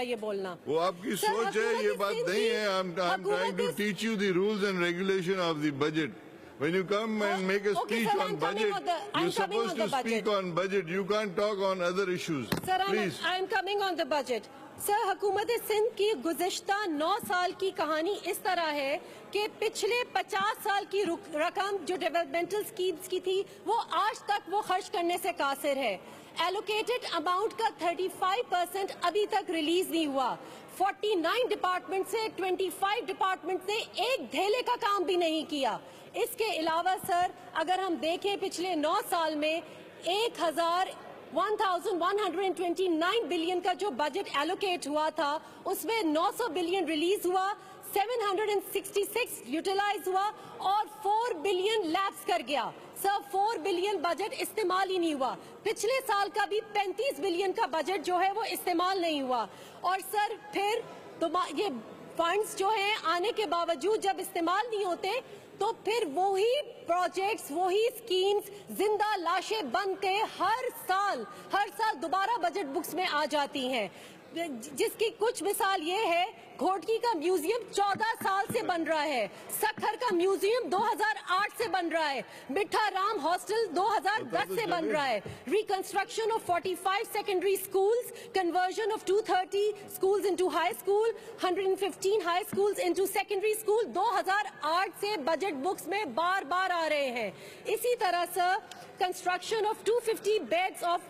मेरा ये बोलना। वो आपकी सोच है, ये बात नहीं है। I'm trying to teach you the rules and regulation of the budget. When you come and make a speech on budget, you're supposed to speak on budget. You can't talk on other issues. Sir, Please. I'm coming on the budget. Sir, हुकूमत सिंध की गुज़िश्ता 9 साल की कहानी इस तरह है कि पिछले 50 साल की रकम जो डेवलपमेंटल स्कीम्स की थी वो आज तक वो खर्च करने से कासिर है। एलोकेटेड अमाउंट का 35% अभी तक रिलीज नहीं हुआ। 49 डिपार्टमेंट से 25 डिपार्टमेंट ने एक धेले का काम भी नहीं किया। इसके अलावा सर, अगर हम देखें पिछले 9 साल में 1129 बिलियन का जो बजट एलोकेट हुआ था उसमें 900 बिलियन रिलीज हुआ, 766 यूटिलाइज हुआ और 4 बिलियन लैप्स कर गया। सर, 4 बिलियन बजट इस्तेमाल ही नहीं हुआ। पिछले साल का भी 35 बिलियन का बजट जो है वो इस्तेमाल नहीं हुआ। और सर फिर तो ये फंड्स जो हैं आने के बावजूद जब इस्तेमाल नहीं होते तो फिर वही प्रोजेक्ट्स, वही स्कीम्स जिंदा लाशें बन के हर साल दोबारा बजट बुक्स में आ जाती हैं। जिसकी कुछ मिसाल ये है, घोटकी का म्यूजियम 14 साल से बन रहा है, सखर का म्यूजियम 2008 से बन रहा है, मिठा राम हॉस्टल 2010 से बन रहा है, reconstruction of 45 secondary schools, conversion of 230 schools into high school, 115 high schools into secondary school 2008 से बजट बुक्स में बार बार आ रहे हैं। इसी तरह से construction of 250 beds of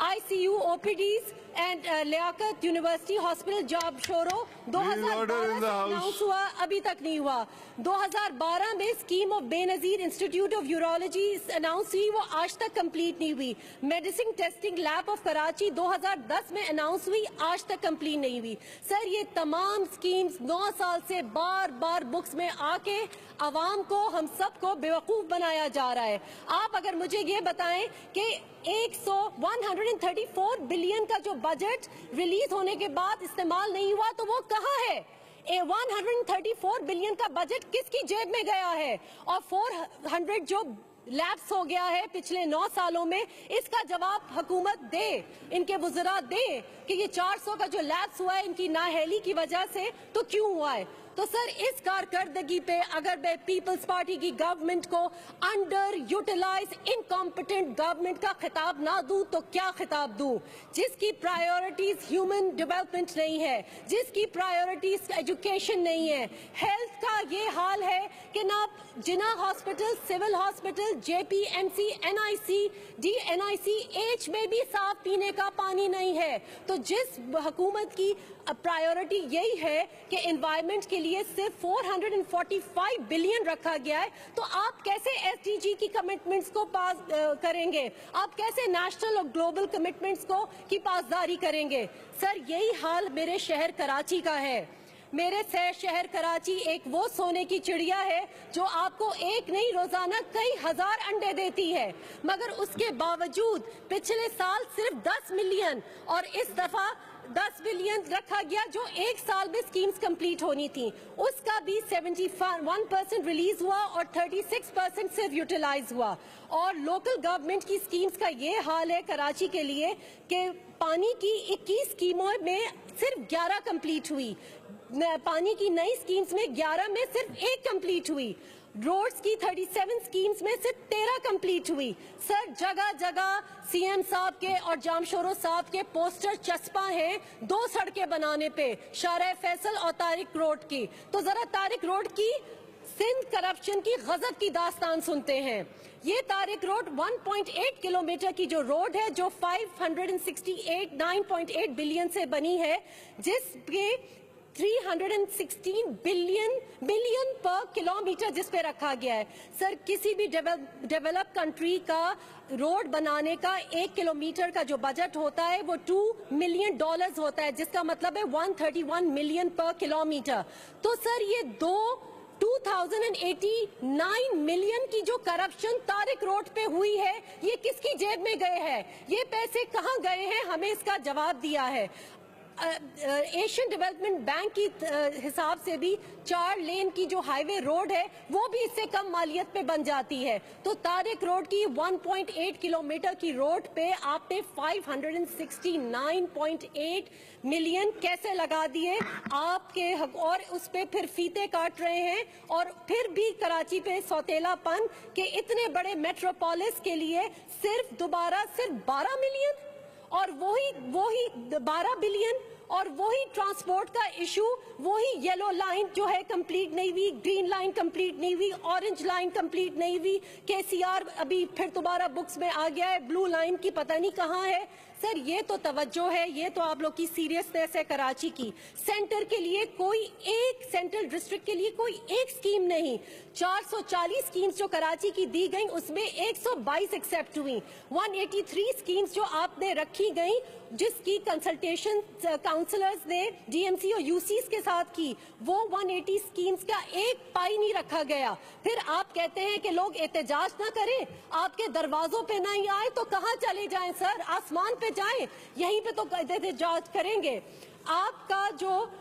ICU OPDs and Liaquat University Hospital जॉब शोरो 2012 से अनाउंस हुआ, अभी तक नहीं हुआ। 2012 में scheme of Benazir institute of urology announce हुई, वो आज तक कंप्लीट नहीं हुई। Medicine testing lab of Karachi 2010 में अनाउंस हुई, आज तक कंप्लीट नहीं हुई। सर, ये तमाम स्कीम्स 9 साल से बार बार बुक्स में आके अवाम को, हम सबको बेवकूफ बनाया जा रहा है। आप अगर मुझे ये बताएं कि 134 बिलियन का जो बजट रिलीज होने के बाद इस्तेमाल नहीं हुआ तो वो कहाँ है? 134 बिलियन का बजट किसकी जेब में गया है? और 400 जो लैप्स हो गया है पिछले 9 सालों में, इसका जवाब हुकूमत दे, इनके वज़रा दे कि ये 400 का जो लैप्स हुआ है इनकी नाअहली की वजह से तो क्यों हुआ है। तो सर, इस कारकर्दगी पे अगर मैं पीपल्स पार्टी की गवर्नमेंट को अंडर यूटिलाइज इनकॉम्पिटेंट गवर्नमेंट का खिताब ना दूं तो क्या खिताब दूं? जिसकी प्रायोरिटीज ह्यूमन डेवलपमेंट नहीं है, जिसकी प्रायोरिटीज एजुकेशन नहीं है, हेल्थ का ये हाल है कि ना जिना hospital, civil hospital, JPMC, NIC, DNICH में भी साफ पीने का पानी नहीं है। तो जिस हुकूमत की प्रायोरिटी यही है कि एनवायरनमेंट के लिए सिर्फ 445 बिलियन रखा गया है, तो आप कैसे SDG की कमिटमेंट्स को पास करेंगे? आप कैसे नेशनल और ग्लोबल कमिटमेंट्स को की पासदारी करेंगे? सर, यही हाल मेरे शहर कराची का है। मेरे शहर कराची एक वो सोने की चिड़िया है जो आपको एक नहीं रोजाना कई हजार अंडे देती है, मगर उसके बावजूद पिछले साल सिर्फ 10 मिलियन और इस दफा 10 बिलियन रखा गया जो एक साल में स्कीम्स कंप्लीट होनी थी, उसका भी 71% रिलीज हुआ और 36% सिर्फ यूटिलाइज हुआ। और लोकल गवर्नमेंट की स्कीम्स का ये हाल है कराची के लिए कि पानी की 21 स्कीमों में सिर्फ 11 कंप्लीट हुई, पानी की नई स्कीम्स में 11 में सिर्फ 1 कंप्लीट हुई, रोड्स की 37 स्कीम्स में सिर्फ 13 कंप्लीट हुई। सर, जगह जगह CM साहब के और जामशोरो साहब के पोस्टर चस्पा हैं 2 सड़कें बनाने पे, शाहराह फैसल और तारिक रोड की। तो जरा तारिक रोड की सिंध करप्शन की गजब की दास्तान सुनते हैं। ये तारिक रोड 1.8 किलोमीटर की जो रोड है जो 9.8 बिलियन से बनी है, जिसके 316 बिलियन पर किलोमीटर जिस पे रखा गया है। सर, किसी भी डेवलप कंट्री का रोड बनाने का 1 किलोमीटर का जो बजट होता है वो $2 मिलियन होता है, जिसका मतलब है 131 मिलियन पर किलोमीटर। तो सर, ये 2089 मिलियन की जो करप्शन तारिक रोड पे हुई है, ये किसकी जेब में गए हैं? ये पैसे कहां गए हैं? हमें इसका जवाब दिया है। एशियन डेवलपमेंट बैंक की हिसाब से भी 4 लेन की जो हाईवे रोड है वो भी इससे कम मालियत पे बन जाती है। तो तारिक रोड की 1.8 किलोमीटर की रोड पे आपने 569.8 मिलियन कैसे लगा दिए आपके हक, और उस पे फिर फीते काट रहे हैं। और फिर भी कराची पे सौतेलापन के इतने बड़े मेट्रोपोलिस के लिए सिर्फ 12 मिलियन और वही 12 बिलियन और वही ट्रांसपोर्ट का इशू, वही येलो लाइन जो है कंप्लीट नहीं हुई, ग्रीन लाइन कंप्लीट नहीं हुई, ऑरेंज लाइन कंप्लीट नहीं हुई, केसीआर अभी फिर दोबारा बुक्स में आ गया है, ब्लू लाइन की पता नहीं कहाँ है। सर ये तो तवज्जो है, ये तो आप लोग की सीरियसनेस है कराची की। सेंटर के लिए कोई एक, सेंट्रल डिस्ट्रिक्ट के लिए कोई एक स्कीम नहीं। 440 स्कीम्स जो कराची की दी गई उसमें 122 एक्सेप्ट हुई। 183 स्कीम्स जो आपने रखी गई जिसकी कंसल्टेशन काउंसलर्स ने डीएमसी और यूसीस के साथ की, वो 180 स्कीम्स का एक पाई नहीं रखा गया। फिर आप कहते हैं कि लोग एहतजाज ना करें, आपके दरवाजों पे नहीं आए तो कहाँ चले जाएं सर? आसमान पे जाएं, यहीं पे तो एहतजाज करेंगे। आपका जो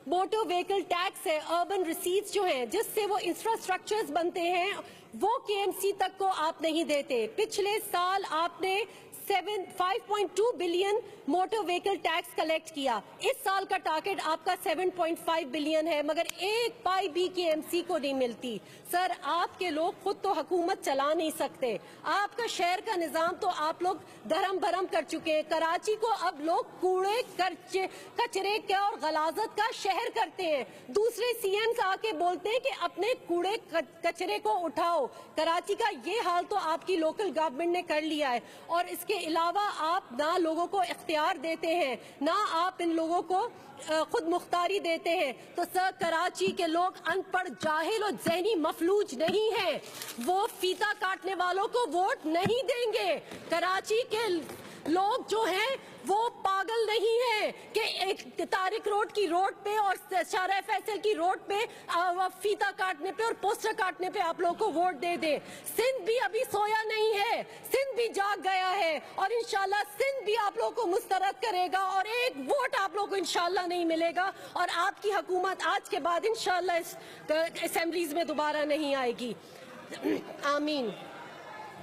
मोटर व्हीकल टैक्स है, अर्बन रिसीट्स जो हैं जिससे वो इंफ्रास्ट्रक्चर्स बनते हैं, वो केएमसी तक को आप नहीं देते। पिछले साल आपने 5.2 billion motor vehicle tax collect किया। इस साल का टारगेट आपका 7.5 बिलियन है, मगर एक पाई भी केएमसी को नहीं मिलती। सर आपके लोग खुद तो हुकूमत चला नहीं सकते, आपका शहर का निजाम तो आप लोग धर्म भरम कर चुके हैं। कराची को अब लोग कूड़े कचरे के और गलाजत का शहर करते हैं। दूसरे सीएम्स आके बोलते हैं कि अपने कूड़े कचरे को उठाओ। कराची का ये हाल तो आपकी लोकल गवर्नमेंट ने कर लिया है। और इसके अलावा आप ना लोगों को इख्तियार देते हैं, ना आप इन लोगों को खुद मुख्तारी देते हैं। तो सर कराची के लोग अनपढ़, जाहिल और ज़हनी मफलूज नहीं हैं, वो फीता काटने वालों को वोट नहीं देंगे। कराची के लोग जो हैं वो पागल नहीं है कि एक तारिक रोड की रोड पे और शाहरा फैसल की रोड पे फीता काटने पे और पोस्टर काटने पे आप लोगों को वोट दे दे। सिंध भी अभी सोया नहीं है, सिंध भी जाग गया है और इंशाल्लाह सिंध भी आप लोगों को मुस्तरद करेगा और एक वोट आप लोगों को इंशाल्लाह नहीं मिलेगा और आपकी हुकूमत आज के बाद इंशाल्लाह इस असेंबलीज में दोबारा नहीं आएगी। आमीन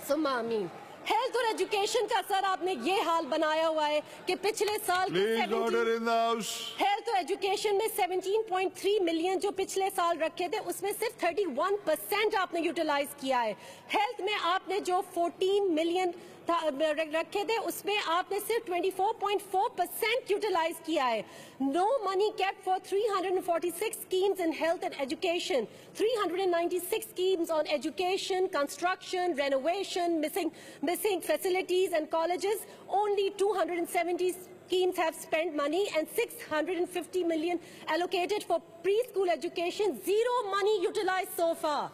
सुम्मा आमीन। हेल्थ और एजुकेशन का सर आपने ये हाल बनाया हुआ है कि पिछले साल हेल्थ और एजुकेशन में 17.3 मिलियन जो पिछले साल रखे थे उसमें सिर्फ 31% आपने यूटिलाइज किया है। हेल्थ में आपने जो 14 मिलियन रखे थे उसमें आपने सिर्फ 24.4% यूटिलाइज किया है। No money kept for 346 schemes in health and education, 396 schemes on education, construction, renovation, missing facilities and colleges. Only 270 schemes have spent money and 650 million allocated for preschool education. Zero money utilized so far.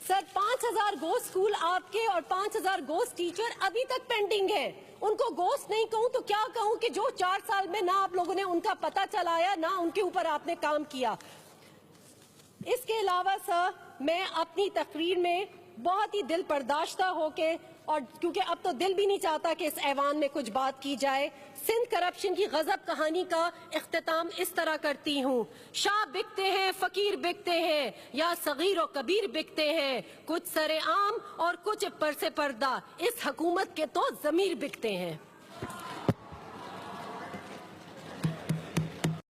Sir 5000 ghost school आपके और 5000 ghost teacher अभी तक pending है। उनको ghost नहीं कहूं तो क्या कहूं कि जो 4 साल में ना आप लोगों ने उनका पता चलाया ना उनके ऊपर आपने काम किया। इसके अलावा सर मैं अपनी तकरीर में बहुत ही दिल बर्दाश्ता होके, और क्योंकि अब तो दिल भी नहीं चाहता कि इस ऐवान में कुछ बात की जाए, सिंध करप्शन की गजब कहानी का इख्तिताम इस तरह करती हूँ। शाह बिकते हैं, फकीर बिकते हैं, या सगीर और कबीर बिकते हैं, कुछ सरे आम और कुछ पर से पर्दा, इस हुकूमत के तो जमीर बिकते हैं।